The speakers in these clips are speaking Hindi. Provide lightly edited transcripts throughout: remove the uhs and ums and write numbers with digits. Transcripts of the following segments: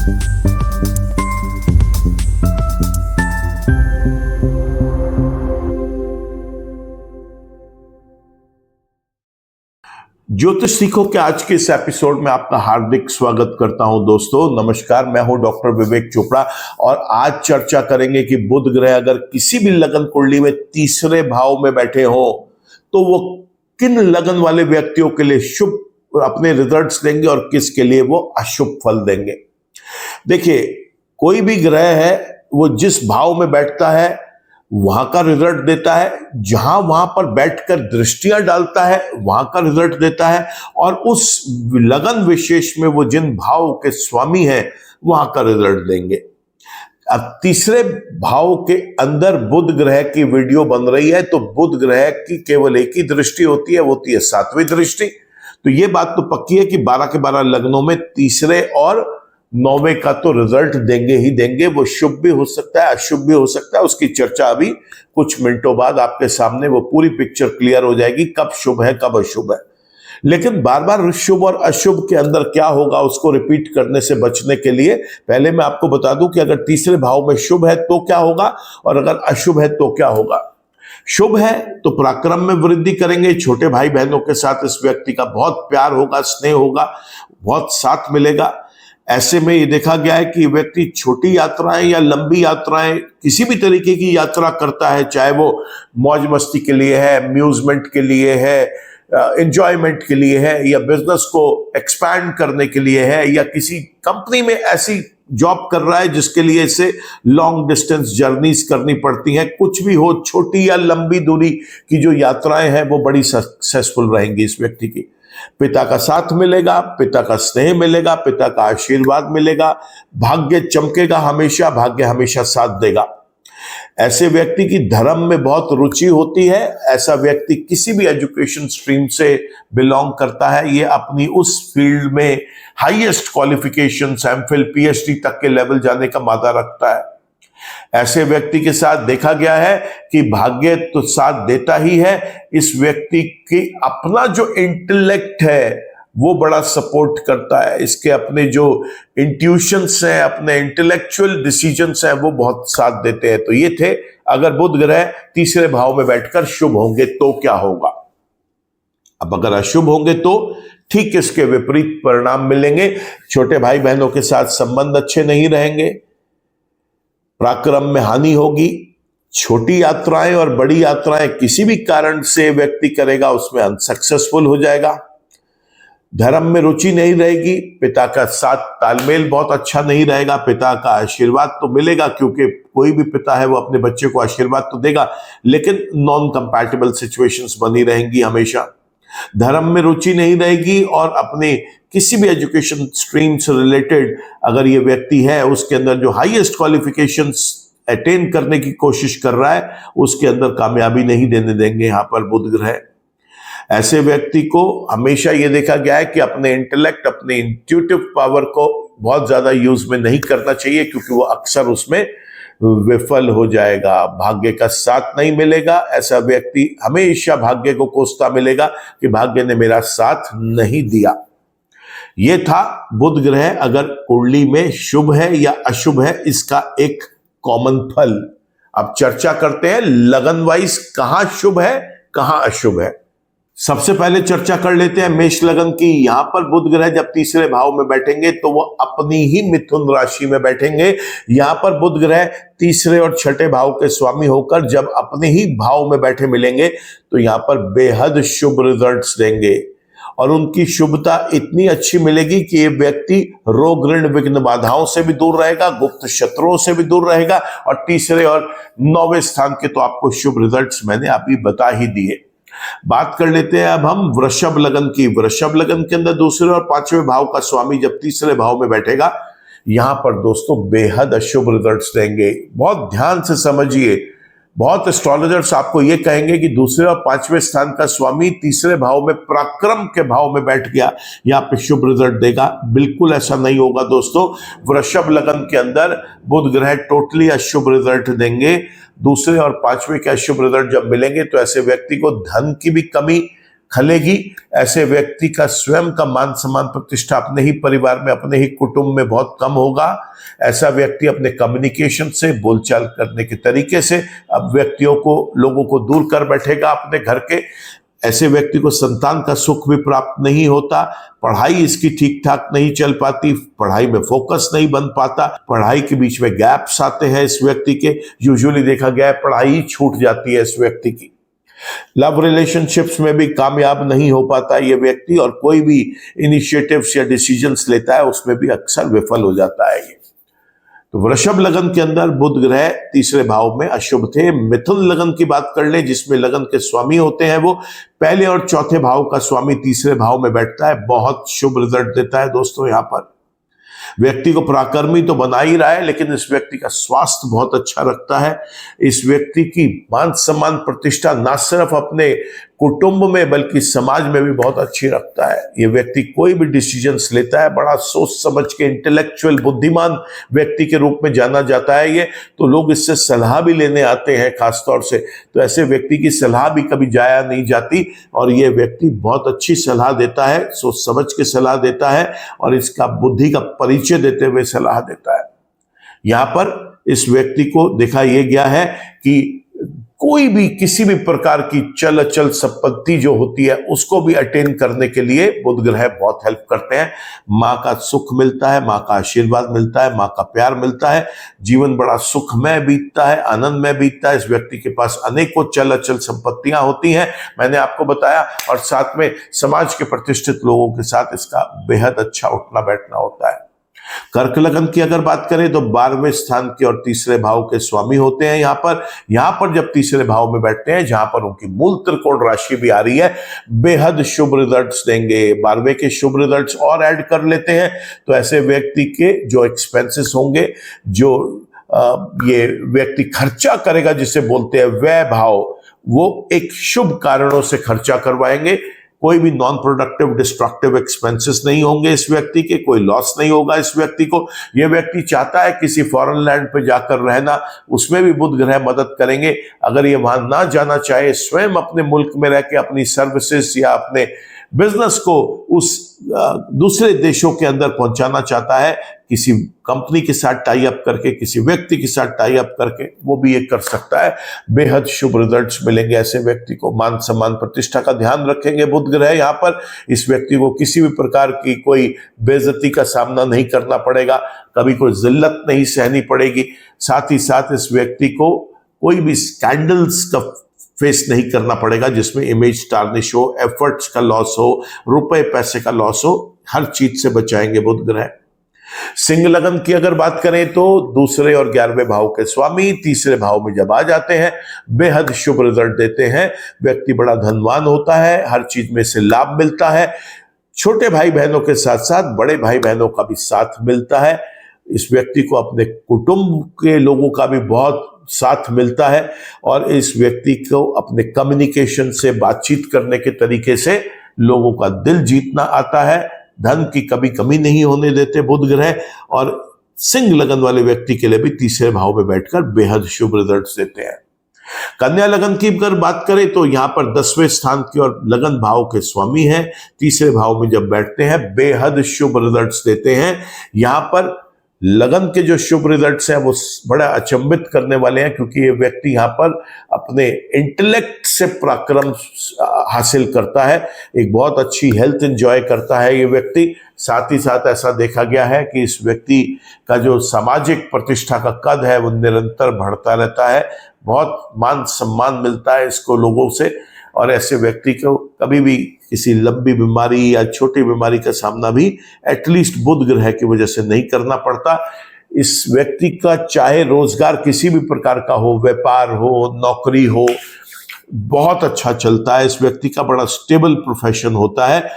ज्योतिष सीखो के आज के इस एपिसोड में आपका हार्दिक स्वागत करता हूं। दोस्तों नमस्कार, मैं हूं डॉक्टर विवेक चोपड़ा और आज चर्चा करेंगे कि बुध ग्रह अगर किसी भी लगन कुंडली में तीसरे भाव में बैठे हो तो वो किन लगन वाले व्यक्तियों के लिए शुभ अपने रिजल्ट्स देंगे और किसके लिए वो अशुभ फल देंगे। देखिए, कोई भी ग्रह है वो जिस भाव में बैठता है वहां का रिजल्ट देता है, वहां पर बैठकर दृष्टियां डालता है वहां का रिजल्ट देता है, और उस लगन विशेष में वो जिन भाव के स्वामी हैं वहां का रिजल्ट देंगे। अब तीसरे भाव के अंदर बुध ग्रह की वीडियो बन रही है तो बुध ग्रह की केवल एक ही दृष्टि होती है, वो होती है 7वीं दृष्टि। तो ये बात तो पक्की है कि 12 के 12 लग्नों में तीसरे और 9वें का तो रिजल्ट देंगे ही देंगे। वो शुभ भी हो सकता है, अशुभ भी हो सकता है, उसकी चर्चा अभी कुछ मिनटों बाद आपके सामने वो पूरी पिक्चर क्लियर हो जाएगी, कब शुभ है कब अशुभ है। लेकिन बार बार शुभ और अशुभ के अंदर क्या होगा उसको रिपीट करने से बचने के लिए पहले मैं आपको बता दूं कि अगर तीसरे भाव में शुभ है तो क्या होगा और अगर अशुभ है तो क्या होगा। शुभ है तो पराक्रम में वृद्धि करेंगे, छोटे भाई बहनों के साथ इस व्यक्ति का बहुत प्यार होगा, स्नेह होगा, बहुत साथ मिलेगा। ऐसे में ये देखा गया है कि व्यक्ति छोटी यात्राएं या लंबी यात्राएं किसी भी तरीके की यात्रा करता है, चाहे वो मौज मस्ती के लिए है, अम्यूजमेंट के लिए है, एंजॉयमेंट के लिए है, या बिजनेस को एक्सपैंड करने के लिए है, या किसी कंपनी में ऐसी जॉब कर रहा है जिसके लिए इसे लॉन्ग डिस्टेंस जर्नीज करनी पड़ती हैं। कुछ भी हो, छोटी या लंबी दूरी की जो यात्राएं हैं वो बड़ी सक्सेसफुल रहेंगी इस व्यक्ति की। पिता का साथ मिलेगा, पिता का स्नेह मिलेगा, पिता का आशीर्वाद मिलेगा, भाग्य चमकेगा हमेशा, भाग्य हमेशा साथ देगा। ऐसे व्यक्ति की धर्म में बहुत रुचि होती है, ऐसा व्यक्ति किसी भी एजुकेशन स्ट्रीम से बिलोंग करता है, ये अपनी उस फील्ड में हाईएस्ट क्वालिफिकेशन एमफिल पीएचडी तक के लेवल जाने का मादा रखता है। ऐसे व्यक्ति के साथ देखा गया है कि भाग्य तो साथ देता ही है, इस व्यक्ति की अपना जो इंटेलेक्ट है वो बड़ा सपोर्ट करता है, इसके अपने जो इंट्यूशंस हैं, अपने इंटेलेक्चुअल डिसीजंस हैं वो बहुत साथ देते हैं। तो ये थे अगर बुध ग्रह तीसरे भाव में बैठकर शुभ होंगे तो क्या होगा। अब अगर अशुभ होंगे तो ठीक इसके विपरीत परिणाम मिलेंगे। छोटे भाई बहनों के साथ संबंध अच्छे नहीं रहेंगे, पराक्रम में हानि होगी, छोटी यात्राएं और बड़ी यात्राएं किसी भी कारण से व्यक्ति करेगा उसमें अनसक्सेसफुल हो जाएगा। धर्म में रुचि नहीं रहेगी, पिता का साथ तालमेल बहुत अच्छा नहीं रहेगा, पिता का आशीर्वाद तो मिलेगा क्योंकि कोई भी पिता है वो अपने बच्चे को आशीर्वाद तो देगा, लेकिन नॉन कंपैटिबल सिचुएशंस बनी रहेंगी हमेशा। धर्म में रुचि नहीं रहेगी और अपने किसी भी एजुकेशन स्ट्रीम से रिलेटेड अगर ये व्यक्ति है उसके अंदर जो हाईएस्ट क्वालिफिकेशंस अटेन करने की कोशिश कर रहा है उसके अंदर कामयाबी नहीं देने देंगे यहाँ पर बुध ग्रह। ऐसे व्यक्ति को हमेशा ये देखा गया है कि अपने इंटेलेक्ट, अपने इंट्यूटिव पावर को बहुत ज्यादा यूज में नहीं करना चाहिए क्योंकि वो अक्सर उसमें विफल हो जाएगा, भाग्य का साथ नहीं मिलेगा। ऐसा व्यक्ति हमेशा भाग्य को कोसता मिलेगा कि भाग्य ने मेरा साथ नहीं दिया। यह था बुध ग्रह अगर कुंडली में शुभ है या अशुभ है, इसका एक कॉमन फल। अब चर्चा करते हैं लगन वाइज कहां शुभ है कहां अशुभ है। सबसे पहले चर्चा कर लेते हैं मेष लगन की। यहां पर बुध ग्रह जब तीसरे भाव में बैठेंगे तो वो अपनी ही मिथुन राशि में बैठेंगे। यहां पर बुध ग्रह तीसरे और छठे भाव के स्वामी होकर जब अपने ही भाव में बैठे मिलेंगे तो यहां पर बेहद शुभ रिजल्ट्स देंगे और उनकी शुभता इतनी अच्छी मिलेगी कि ये व्यक्ति रोग ऋण विघ्न बाधाओं से भी दूर रहेगा, गुप्त शत्रुओं से भी दूर रहेगा और तीसरे और 9वें स्थान के तो आपको शुभ रिजल्ट्स मैंने अभी बता ही दिए। बात कर लेते हैं अब हम वृषभ लगन की। वृषभ लगन के अंदर दूसरे और 5वें भाव का स्वामी जब तीसरे भाव में बैठेगा यहां पर दोस्तों बेहद अशुभ रिजल्ट्स देंगे। बहुत ध्यान से समझिए, बहुत एस्ट्रोलॉजर्स आपको यह कहेंगे कि दूसरे और 5वें स्थान का स्वामी तीसरे भाव में पराक्रम के भाव में बैठ गया, यहाँ पे शुभ रिजल्ट देगा। बिल्कुल ऐसा नहीं होगा दोस्तों। वृषभ लगन के अंदर बुध ग्रह टोटली अशुभ रिजल्ट देंगे। दूसरे और 5वें के अशुभ रिजल्ट जब मिलेंगे तो ऐसे व्यक्ति को धन की भी कमी खलेगी। ऐसे व्यक्ति का स्वयं का मान सम्मान प्रतिष्ठा अपने ही परिवार में, अपने ही कुटुंब में बहुत कम होगा। ऐसा व्यक्ति अपने कम्युनिकेशन से, बोलचाल करने के तरीके से अब लोगों को दूर कर बैठेगा अपने घर के। ऐसे व्यक्ति को संतान का सुख भी प्राप्त नहीं होता। पढ़ाई इसकी ठीक ठाक नहीं चल पाती, पढ़ाई में फोकस नहीं बन पाता, पढ़ाई के बीच में गैप्स आते हैं इस व्यक्ति के। यूजुअली देखा गया है पढ़ाई ही छूट जाती है इस व्यक्ति की। लव रिलेशनशिप्स में भी कामयाब नहीं हो पाता ये व्यक्ति, और कोई भी इनिशिएटिव्स या डिसीजंस लेता है उसमें भी अक्सर विफल हो जाता है ये। तो वृषभ लगन के अंदर बुध ग्रह तीसरे भाव में अशुभ थे। मिथुन लगन की बात कर ले, जिसमें लगन के स्वामी होते हैं वो पहले और चौथे भाव का स्वामी तीसरे भाव में बैठता है, बहुत शुभ रिजल्ट देता है दोस्तों। यहाँ पर व्यक्ति को पराक्रमी तो बना ही रहा है, लेकिन इस व्यक्ति का स्वास्थ्य बहुत अच्छा रखता है। इस व्यक्ति की मान सम्मान प्रतिष्ठा ना सिर्फ अपने कुटुंब में बल्कि समाज में भी बहुत अच्छी रखता है। ये व्यक्ति कोई भी डिसीजंस लेता है बड़ा सोच समझ के, इंटेलेक्चुअल बुद्धिमान व्यक्ति के रूप में जाना जाता है ये। तो लोग इससे सलाह भी लेने आते हैं खासतौर से, तो ऐसे व्यक्ति की सलाह भी कभी जाया नहीं जाती, और ये व्यक्ति बहुत अच्छी सलाह देता है, सोच समझ के सलाह देता है, और इसका बुद्धि का परिचय देते हुए सलाह देता है। यहां पर इस व्यक्ति को देखा यह गया है कि कोई भी किसी भी प्रकार की चल अचल संपत्ति जो होती है उसको भी अटेन करने के लिए बुध ग्रह बहुत हेल्प करते हैं। माँ का सुख मिलता है, माँ का आशीर्वाद मिलता है, माँ का प्यार मिलता है, जीवन बड़ा सुखमय बीतता है, आनंदमय बीतता है। इस व्यक्ति के पास अनेकों चल अचल संपत्तियां होती हैं, मैंने आपको बताया, और साथ में समाज के प्रतिष्ठित लोगों के साथ इसका बेहद अच्छा उठना बैठना होता है। कर्क लगन की अगर बात करें तो 12वें स्थान के और तीसरे भाव के स्वामी होते हैं। यहां पर जब तीसरे भाव में बैठते हैं, जहां पर उनकी मूल त्रिकोण राशि भी आ रही है, बेहद शुभ रिजल्ट्स देंगे। 12वें के शुभ रिजल्ट्स और ऐड कर लेते हैं तो ऐसे व्यक्ति के जो एक्सपेंसेस होंगे, जो ये व्यक्ति खर्चा करेगा जिसे बोलते हैं व्यय भाव, वो एक शुभ कारणों से खर्चा करवाएंगे। कोई भी नॉन प्रोडक्टिव डिस्ट्रक्टिव एक्सपेंसेस नहीं होंगे इस व्यक्ति के, कोई लॉस नहीं होगा इस व्यक्ति को। यह व्यक्ति चाहता है किसी फॉरेन लैंड पे जाकर रहना, उसमें भी बुध ग्रह मदद करेंगे। अगर ये वहां ना जाना चाहे, स्वयं अपने मुल्क में रह के अपनी सर्विसेज या अपने बिजनेस को उस दूसरे देशों के अंदर पहुंचाना चाहता है, किसी कंपनी के साथ टाई अप करके, किसी व्यक्ति के साथ टाई अप करके, वो भी ये कर सकता है। बेहद शुभ रिजल्ट्स मिलेंगे ऐसे व्यक्ति को। मान सम्मान प्रतिष्ठा का ध्यान रखेंगे बुध ग्रह यहाँ पर। इस व्यक्ति को किसी भी प्रकार की कोई बेइज्जती का सामना नहीं करना पड़ेगा, कभी कोई जिल्लत नहीं सहनी पड़ेगी। साथ ही साथ इस व्यक्ति को कोई भी स्कैंडल्स का फेस नहीं करना पड़ेगा जिसमें इमेज टार्निश हो, एफर्ट्स का लॉस हो, रुपए पैसे का लॉस हो, हर चीज से बचाएंगे बुध ग्रह। सिंह लगन की अगर बात करें तो दूसरे और 11वें भाव के स्वामी तीसरे भाव में जब आ जाते हैं, बेहद शुभ रिजल्ट देते हैं। व्यक्ति बड़ा धनवान होता है, हर चीज में से लाभ मिलता है। छोटे भाई बहनों के साथ साथ बड़े भाई बहनों का भी साथ मिलता है। इस व्यक्ति को अपने कुटुंब के लोगों का भी बहुत साथ मिलता है, और इस व्यक्ति को अपने कम्युनिकेशन से, बातचीत करने के तरीके से लोगों का दिल जीतना आता है। धन की कभी कमी नहीं होने देते बुध ग्रह, और सिंह लगन वाले व्यक्ति के लिए भी तीसरे भाव में बैठकर बेहद शुभ रिजल्ट्स देते हैं। कन्या लगन की अगर बात करें तो यहां पर 10वें स्थान की और लगन भाव के स्वामी हैं, तीसरे भाव में जब बैठते हैं बेहद शुभ रिजल्ट्स देते हैं। यहां पर लगन के जो शुभ रिजल्ट्स हैं वो बड़ा अचंभित करने वाले हैं, क्योंकि ये व्यक्ति यहाँ पर अपने इंटेलेक्ट से पराक्रम हासिल करता है, एक बहुत अच्छी हेल्थ एंजॉय करता है ये व्यक्ति। साथ ही साथ ऐसा देखा गया है कि इस व्यक्ति का जो सामाजिक प्रतिष्ठा का कद है वो निरंतर बढ़ता रहता है, बहुत मान सम्मान मिलता है इसको लोगों से, और ऐसे व्यक्ति को कभी भी किसी लंबी बीमारी या छोटी बीमारी का सामना भी एटलीस्ट बुध ग्रह की वजह से नहीं करना पड़ता। इस व्यक्ति का चाहे रोजगार किसी भी प्रकार का हो, व्यापार हो, नौकरी हो, बहुत अच्छा चलता है। इस व्यक्ति का बड़ा स्टेबल प्रोफेशन होता है।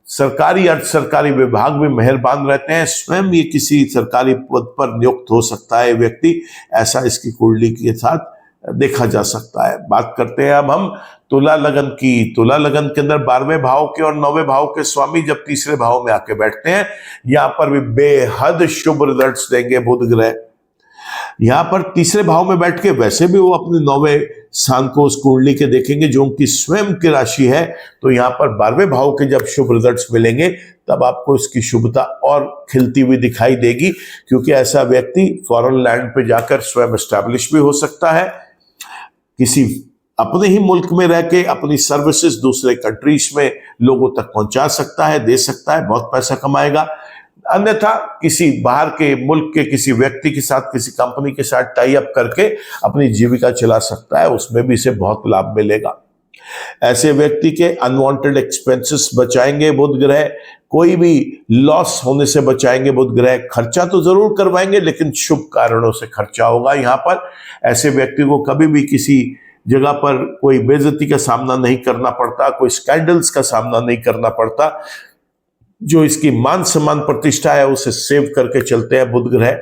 सरकारी अर्ध सरकारी विभाग में मेहरबान रहते हैं, स्वयं ये किसी सरकारी पद पर नियुक्त हो सकता है व्यक्ति, ऐसा इसकी कुंडली के साथ देखा जा सकता है। बात करते हैं अब हम तुला लगन की। तुला लगन के अंदर 12वें भाव के और 9वें भाव के स्वामी जब तीसरे भाव में आके बैठते हैं, यहां पर भी बेहद शुभ रिजल्ट्स देंगे बुध ग्रह। यहां पर तीसरे भाव में बैठ के वैसे भी वो अपने 9वें स्थान को उस कुंडली के देखेंगे जो उनकी स्वयं की राशि है। तो यहां पर 12वें भाव के जब शुभ रिजल्ट्स मिलेंगे तब आपको इसकी शुभता और खिलती हुई दिखाई देगी, क्योंकि ऐसा व्यक्ति फॉरेन लैंड पे जाकर स्वयं एस्टैब्लिश भी हो सकता है, किसी अपने ही मुल्क में रह के अपनी सर्विसेज दूसरे कंट्रीज में लोगों तक पहुंचा सकता है, दे सकता है, बहुत पैसा कमाएगा। अन्यथा किसी बाहर के मुल्क के किसी व्यक्ति के साथ, किसी कंपनी के साथ टाई अप करके अपनी जीविका चला सकता है, उसमें भी इसे बहुत लाभ मिलेगा। ऐसे व्यक्ति के अनवांटेड एक्सपेंसेस बचाएंगे बुध ग्रह, कोई भी लॉस होने से बचाएंगे बुध ग्रह। खर्चा तो जरूर करवाएंगे लेकिन शुभ कारणों से खर्चा होगा। यहां पर ऐसे व्यक्ति को कभी भी किसी जगह पर कोई बेइज्जती का सामना नहीं करना पड़ता, कोई स्कैंडल्स का सामना नहीं करना पड़ता। जो इसकी मान सम्मान प्रतिष्ठा है उसे सेव करके चलते हैं बुध ग्रह।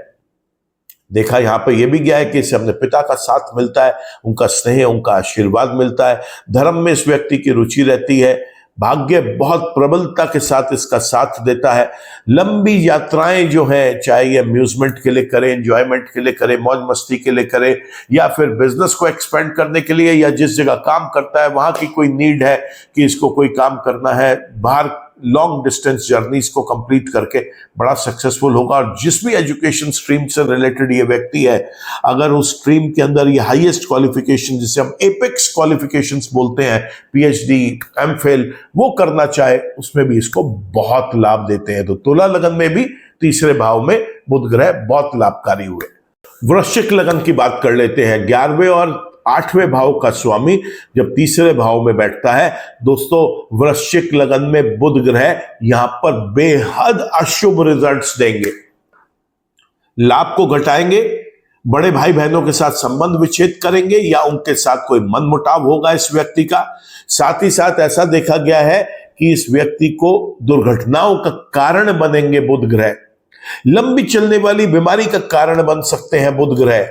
देखा यहां पर यह भी गया है कि इसे अपने पिता का साथ मिलता है, उनका स्नेह, उनका आशीर्वाद मिलता है। धर्म में इस व्यक्ति की रुचि रहती है, भाग्य बहुत प्रबलता के साथ इसका साथ देता है। लंबी यात्राएं जो हैं, चाहे ये अम्यूजमेंट के लिए करें, एंजॉयमेंट के लिए करें, मौज मस्ती के लिए करें, या फिर बिजनेस को एक्सपेंड करने के लिए, या जिस जगह काम करता है वहां की कोई नीड है कि इसको कोई काम करना है, बाहर लॉन्ग डिस्टेंस जर्नीज को कंप्लीट करके बड़ा सक्सेसफुल होगा। और जिस भी एजुकेशन स्ट्रीम से रिलेटेड ये व्यक्ति है, अगर उस स्ट्रीम के अंदर ये हाईएस्ट क्वालिफिकेशन, जिसे हम एपेक्स क्वालिफिकेशंस बोलते हैं, पीएचडी, एमफिल, वो करना चाहे, उसमें भी इसको बहुत लाभ देते हैं। तो तुला लगन में भी तीसरे भाव में बुध ग्रह बहुत लाभकारी हुए। वृश्चिक लगन की बात कर लेते हैं। 11वें और 8वें भाव का स्वामी जब तीसरे भाव में बैठता है, दोस्तों वृश्चिक लगन में बुध ग्रह यहां पर बेहद अशुभ रिजल्ट्स देंगे, लाभ को घटाएंगे, बड़े भाई बहनों के साथ संबंध विच्छेद करेंगे, या उनके साथ कोई मनमुटाव होगा इस व्यक्ति का। साथ ही साथ ऐसा देखा गया है कि इस व्यक्ति को दुर्घटनाओं का कारण बनेंगे बुध ग्रह, लंबी चलने वाली बीमारी का कारण बन सकते हैं बुध ग्रह।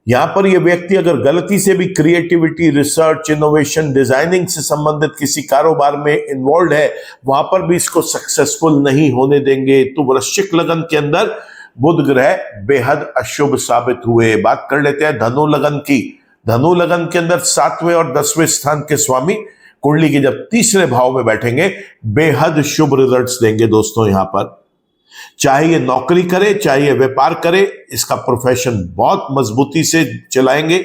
यहां पर यह व्यक्ति अगर गलती से भी क्रिएटिविटी, रिसर्च, इनोवेशन, डिजाइनिंग से संबंधित किसी कारोबार में इन्वॉल्व है, वहां पर भी इसको सक्सेसफुल नहीं होने देंगे। तो वृश्चिक लगन के अंदर बुध ग्रह बेहद अशुभ साबित हुए। बात कर लेते हैं धनु लगन की। धनु लगन के अंदर 7वें और 10वें स्थान के स्वामी कुंडली के जब तीसरे भाव में बैठेंगे, बेहद शुभ रिजल्ट्स देंगे दोस्तों। यहां पर चाहे ये नौकरी करे, चाहे ये व्यापार करे, इसका प्रोफेशन बहुत मजबूती से चलाएंगे,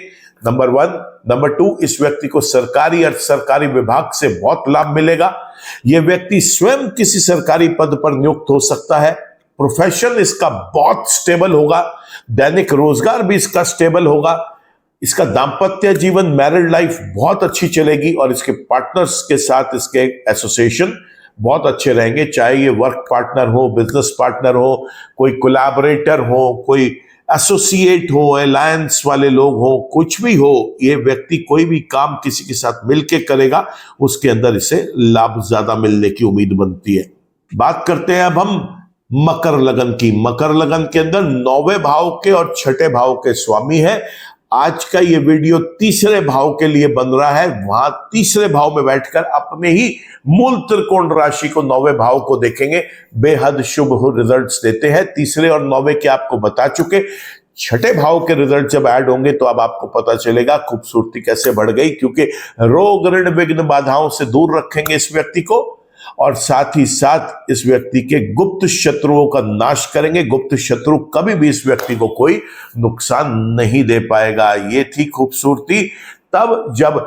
नंबर 1। नंबर 2, इस व्यक्ति को सरकारी अर्ध सरकारी विभाग से बहुत लाभ मिलेगा। यह व्यक्ति स्वयं किसी सरकारी पद पर नियुक्त हो सकता है। प्रोफेशन इसका बहुत स्टेबल होगा, दैनिक रोजगार भी इसका स्टेबल होगा। इसका दाम्पत्य जीवन, मैरिड लाइफ बहुत अच्छी चलेगी, और इसके पार्टनर्स के साथ इसके एसोसिएशन बहुत अच्छे रहेंगे। चाहे ये वर्क पार्टनर हो, बिजनेस पार्टनर हो, कोई कोलैबोरेटर हो, कोई एसोसिएट हो, अलायंस वाले लोग हो, कुछ भी हो, ये व्यक्ति कोई भी काम किसी के साथ मिलके करेगा, उसके अंदर इसे लाभ ज्यादा मिलने की उम्मीद बनती है। बात करते हैं अब हम मकर लगन की। मकर लगन के अंदर 9वें भाव के और 6ठे भाव के स्वामी है। आज का ये वीडियो तीसरे भाव के लिए बन रहा है। वहां तीसरे भाव में बैठकर अपने ही मूल त्रिकोण राशि को, 9वें भाव को देखेंगे, बेहद शुभ रिजल्ट्स देते हैं। तीसरे और 9वें के आपको बता चुके, 6ठे भाव के रिजल्ट जब ऐड होंगे तो अब आपको पता चलेगा खूबसूरती कैसे बढ़ गई, क्योंकि रोग, ऋण, विघ्न, बाधाओं से दूर रखेंगे इस व्यक्ति को, और साथ ही साथ इस व्यक्ति के गुप्त शत्रुओं का नाश करेंगे। गुप्त शत्रु कभी भी इस व्यक्ति को कोई नुकसान नहीं दे पाएगा। ये थी खूबसूरती तब जब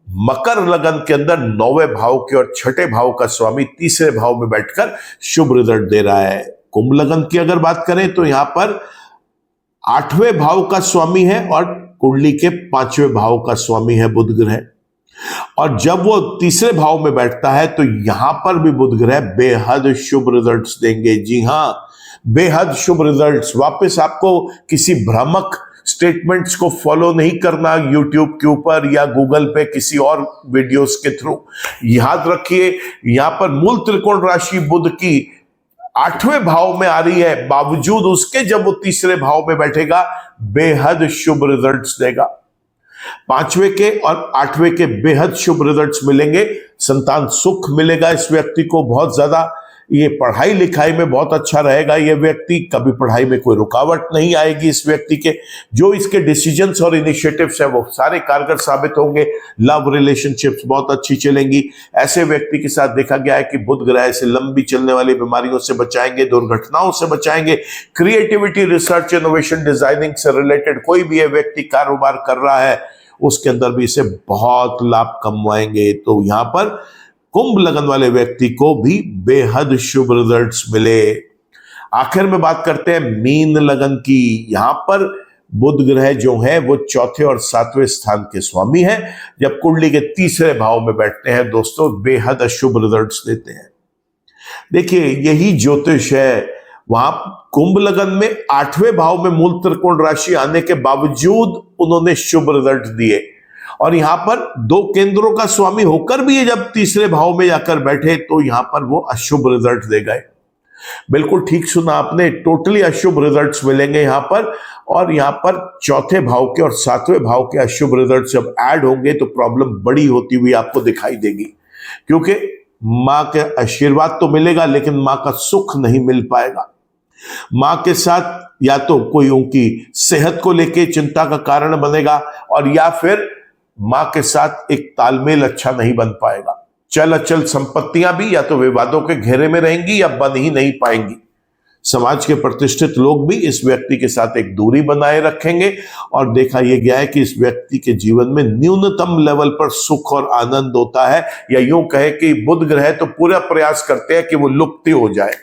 मकर लगन के अंदर 9वें भाव के और 6ठे भाव का स्वामी तीसरे भाव में बैठकर शुभ रिजल्ट दे रहा है। कुंभ लगन की अगर बात करें तो यहां पर 8वें भाव का स्वामी है और कुंडली के 5वें भाव का स्वामी है बुध ग्रह, और जब वो तीसरे भाव में बैठता है तो यहां पर भी बुध ग्रह बेहद शुभ रिजल्ट्स देंगे। जी हां, बेहद शुभ रिजल्ट्स। वापस आपको किसी भ्रामक स्टेटमेंट्स को फॉलो नहीं करना यूट्यूब के ऊपर या गूगल पे किसी और वीडियोस के थ्रू। याद रखिए, यहां पर मूल त्रिकोण राशि बुध की 8वें भाव में आ रही है, बावजूद उसके जब वो तीसरे भाव में बैठेगा बेहद शुभ रिजल्ट्स देगा। 5वें के और 8वें के बेहद शुभ रिजल्ट्स मिलेंगे। संतान सुख मिलेगा इस व्यक्ति को बहुत ज्यादा। ये पढ़ाई लिखाई में बहुत अच्छा रहेगा। ये व्यक्ति कभी पढ़ाई में कोई रुकावट नहीं आएगी इस व्यक्ति के। जो इसके डिसीजंस और इनिशिएटिव्स हैं वो सारे कारगर साबित होंगे। लव रिलेशनशिप्स बहुत अच्छी चलेंगी। ऐसे व्यक्ति के साथ देखा गया है कि बुध ग्रह से लंबी चलने वाली बीमारियों से बचाएंगे, दुर्घटनाओं से बचाएंगे। क्रिएटिविटी, रिसर्च, इनोवेशन, डिजाइनिंग से रिलेटेड कोई भी ये व्यक्ति कारोबार कर रहा है उसके अंदर भी इसे बहुत लाभ कमवाएंगे। तो यहां पर कुंभ लगन वाले व्यक्ति को भी बेहद शुभ रिजल्ट्स मिले। आखिर में बात करते हैं मीन लगन की। यहां पर बुध ग्रह जो है वो चौथे और सातवें स्थान के स्वामी हैं। जब कुंडली के तीसरे भाव में बैठते हैं दोस्तों, बेहद अशुभ रिजल्ट्स देते हैं। देखिए, यही ज्योतिष है। वहां कुंभ लगन में 8वें भाव में मूल त्रिकोण राशि आने के बावजूद उन्होंने शुभ रिजल्ट दिए, और यहां पर 2 केंद्रों का स्वामी होकर भी ये जब तीसरे भाव में जाकर बैठे तो यहां पर वो अशुभ रिजल्ट दे गए। बिल्कुल ठीक सुना आपने, टोटली अशुभ रिजल्ट्स मिलेंगे यहां पर। और यहां पर चौथे भाव के और 7वें भाव के अशुभ रिजल्ट जब ऐड होंगे तो प्रॉब्लम बड़ी होती हुई आपको दिखाई देगी, क्योंकि मां के आशीर्वाद तो मिलेगा लेकिन मां का सुख नहीं मिल पाएगा। मां के साथ या तो कोई उनकी सेहत को लेके चिंता का कारण बनेगा, और या फिर मां के साथ एक तालमेल अच्छा नहीं बन पाएगा। चल अचल संपत्तियां भी या तो विवादों के घेरे में रहेंगी या बन ही नहीं पाएंगी। समाज के प्रतिष्ठित लोग भी इस व्यक्ति के साथ एक दूरी बनाए रखेंगे, और देखा यह गया है कि इस व्यक्ति के जीवन में न्यूनतम लेवल पर सुख और आनंद होता है, या यूं कहे कि बुध ग्रह तो पूरा प्रयास करते हैं कि वो लुप्त हो जाए।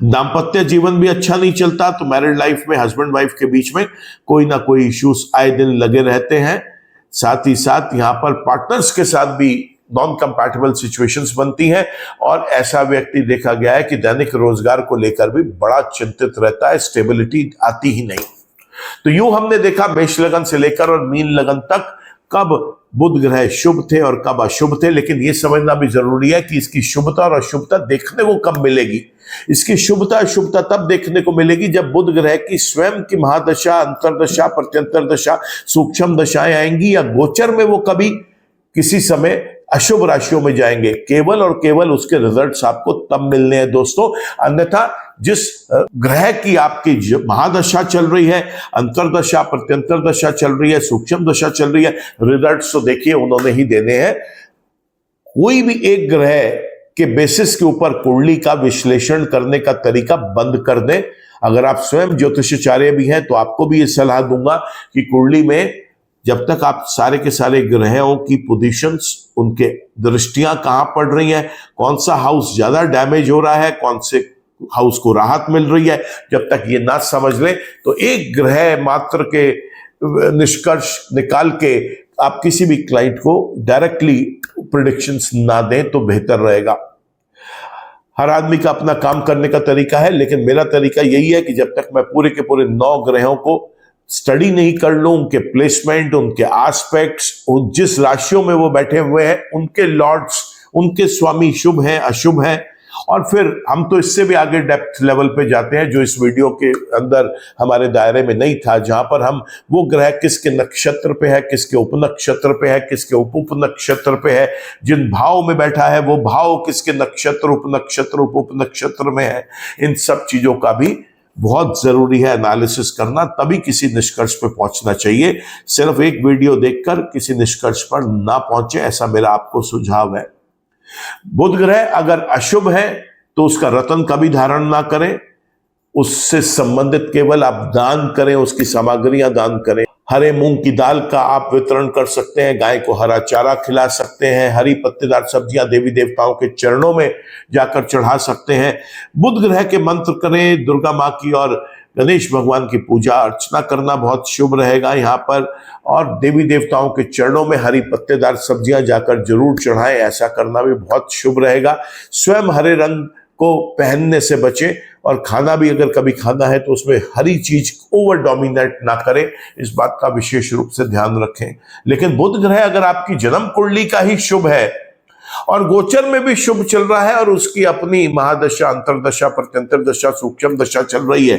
दांपत्य जीवन भी अच्छा नहीं चलता, तो मैरिड लाइफ में हस्बैंड वाइफ के बीच में कोई ना कोई इश्यूज आए दिन लगे रहते हैं। साथ ही साथ यहां पर पार्टनर्स के साथ भी नॉन कंपैटिबल सिचुएशंस बनती हैं, और ऐसा व्यक्ति देखा गया है कि दैनिक रोजगार को लेकर भी बड़ा चिंतित रहता है, स्टेबिलिटी आती ही नहीं। तो यूं हमने देखा मेष लगन से लेकर और मीन लगन तक कब बुध ग्रह शुभ थे और कब अशुभ थे, लेकिन यह समझना भी जरूरी है कि इसकी शुभता और अशुभता देखने को कब मिलेगी। इसकी शुभता अशुभता तब देखने को मिलेगी जब बुध ग्रह की स्वयं की महादशा, अंतरदशा, प्रत्यंतर दशा, सूक्ष्म दशाएं आएंगी, या गोचर में वो कभी किसी समय अशुभ राशियों में जाएंगे। केवल और केवल उसके रिजल्ट्स आपको तब मिलने हैं दोस्तों। अन्यथा जिस ग्रह की आपकी महादशा चल रही है, अंतरदशा, प्रत्यंतर दशा चल रही है, सूक्ष्म दशा चल रही है, रिजल्ट्स तो देखिए उन्होंने ही देने हैं। कोई भी एक ग्रह के बेसिस के ऊपर कुंडली का विश्लेषण करने का तरीका बंद कर दें। अगर आप स्वयं ज्योतिषाचार्य भी हैं तो आपको भी यह सलाह दूंगा कि कुंडली में जब तक आप सारे के सारे ग्रहों की पोजीशंस, उनके दृष्टियां कहां पड़ रही हैं, कौन सा हाउस ज्यादा डैमेज हो रहा है, कौन से हाउस को राहत मिल रही है, जब तक ये ना समझ लें तो एक ग्रह मात्र के निष्कर्ष निकाल के आप किसी भी क्लाइंट को डायरेक्टली प्रेडिक्शंस ना दें तो बेहतर रहेगा। हर आदमी का अपना काम करने का तरीका है, लेकिन मेरा तरीका यही है कि जब तक मैं पूरे के पूरे 9 ग्रहों को स्टडी नहीं कर लूं, उनके प्लेसमेंट, उनके एस्पेक्ट्स, जिस राशियों में वो बैठे हुए हैं, उनके लॉर्ड्स, उनके स्वामी शुभ हैं अशुभ हैं, और फिर हम तो इससे भी आगे डेप्थ लेवल पे जाते हैं जो इस वीडियो के अंदर हमारे दायरे में नहीं था, जहां पर हम वो ग्रह किसके नक्षत्र पे है, किसके उपनक्षत्र पे है, किसके उप नक्षत्र पे है, जिन भाव में बैठा है वो भाव किसके नक्षत्र, उपनक्षत्र, उप नक्षत्र में है, इन सब चीजों का भी बहुत जरूरी है एनालिसिस करना, तभी किसी निष्कर्ष पर पहुंचना चाहिए। सिर्फ एक वीडियो देखकर किसी निष्कर्ष पर ना पहुंचे, ऐसा मेरा आपको सुझाव है। बुध ग्रह अगर अशुभ है तो उसका रत्न कभी धारण ना करें, उससे संबंधित केवल आप दान करें, उसकी सामग्रियां दान करें। हरे मूंग की दाल का आप वितरण कर सकते हैं, गाय को हरा चारा खिला सकते हैं, हरी पत्तेदार सब्जियां देवी देवताओं के चरणों में जाकर चढ़ा सकते हैं। बुध ग्रह के मंत्र करें, दुर्गा माँ की और गणेश भगवान की पूजा अर्चना करना बहुत शुभ रहेगा यहाँ पर, और देवी देवताओं के चरणों में हरी पत्तेदार सब्जियां जाकर जरूर चढ़ाएं, ऐसा करना भी बहुत शुभ रहेगा। स्वयं हरे रंग को पहनने से बचें, और खाना भी अगर कभी खाना है तो उसमें हरी चीज ओवर डोमिनेट ना करें, इस बात का विशेष रूप से ध्यान रखें। लेकिन बुध ग्रह अगर आपकी जन्म कुंडली का ही शुभ है और गोचर में भी शुभ चल रहा है और उसकी अपनी महादशा, अंतरदशा, प्रत्यंतर दशा, सूक्ष्म दशा चल रही है,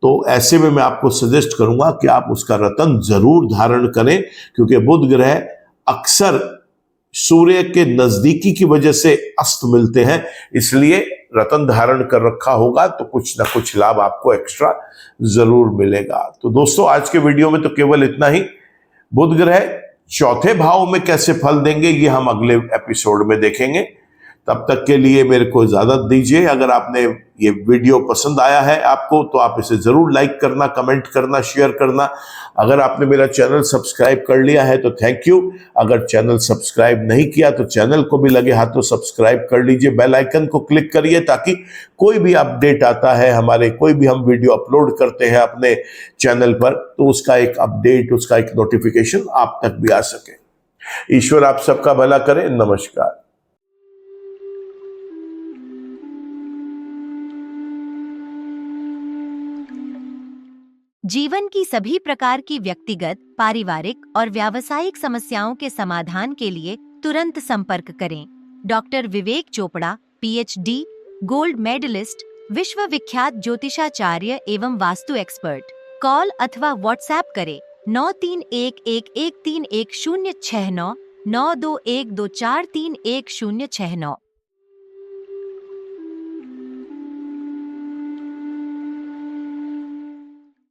तो ऐसे में मैं आपको सजेस्ट करूंगा कि आप उसका रत्न जरूर धारण करें, क्योंकि बुध ग्रह अक्सर सूर्य के नजदीकी की वजह से अस्त मिलते हैं, इसलिए रत्न धारण कर रखा होगा तो कुछ ना कुछ लाभ आपको एक्स्ट्रा जरूर मिलेगा। तो दोस्तों आज के वीडियो में तो केवल इतना ही। बुध ग्रह चौथे भाव में कैसे फल देंगे ये हम अगले एपिसोड में देखेंगे। तब तक के लिए मेरे को इजाजत दीजिए। अगर आपने ये वीडियो पसंद आया है आपको तो आप इसे जरूर लाइक करना, कमेंट करना, शेयर करना। अगर आपने मेरा चैनल सब्सक्राइब कर लिया है तो थैंक यू। अगर चैनल सब्सक्राइब नहीं किया तो चैनल को भी लगे हाथों सब्सक्राइब कर लीजिए, बेल आइकन को क्लिक करिए ताकि कोई भी अपडेट आता है हमारे, कोई भी हम वीडियो अपलोड करते हैं अपने चैनल पर तो उसका एक अपडेट, उसका एक नोटिफिकेशन आप तक भी आ सके। ईश्वर आप सबका भला करे। नमस्कार। जीवन की सभी प्रकार की व्यक्तिगत, पारिवारिक और व्यावसायिक समस्याओं के समाधान के लिए तुरंत संपर्क करें। डॉक्टर विवेक चोपड़ा, PhD, गोल्ड मेडलिस्ट, विश्व विख्यात ज्योतिषाचार्य एवं वास्तु एक्सपर्ट। कॉल अथवा व्हाट्सएप करें 9311131069 9212431069।